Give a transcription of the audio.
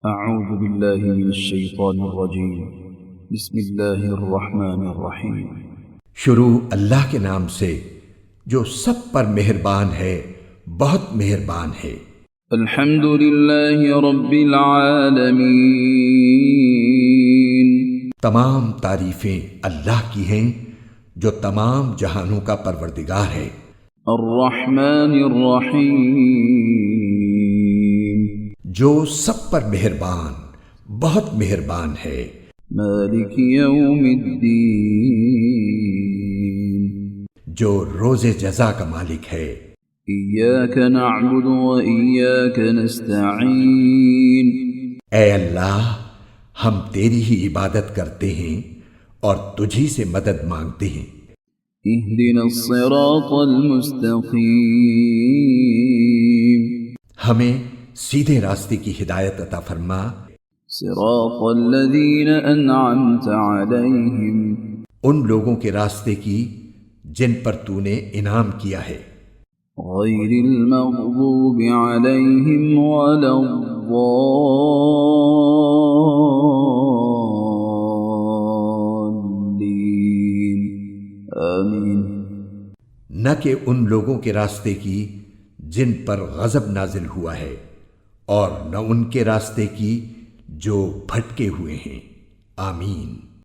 أعوذ بالله من الشيطان الرجيم بسم الله الرحمن الرحيم شروع اللہ کے نام سے جو سب پر مہربان ہے، بہت مہربان ہے۔ الحمد لله رب العالمين تمام تعریفیں اللہ کی ہیں جو تمام جہانوں کا پروردگار ہے۔ الرحمن الرحيم جو سب پر مہربان، بہت مہربان ہے۔ مالك يوم الدين جو روز جزا کا مالک ہے۔ إياك نعبد وإياك نستعين اے اللہ، ہم تیری ہی عبادت کرتے ہیں اور تجھی سے مدد مانگتے ہیں۔ اهدنا الصراط المستقيم ہمیں سیدھے راستے کی ہدایت عطا فرما۔ صراط الذين أنعمت عليهم ان لوگوں کے راستے کی جن پر تو نے انعام کیا ہے، غير المغضوب عليهم ولا الضالين آمين۔ نہ کہ ان لوگوں کے راستے کی جن پر غضب نازل ہوا ہے، اور نہ ان کے راستے کی جو بھٹکے ہوئے ہیں۔ آمین۔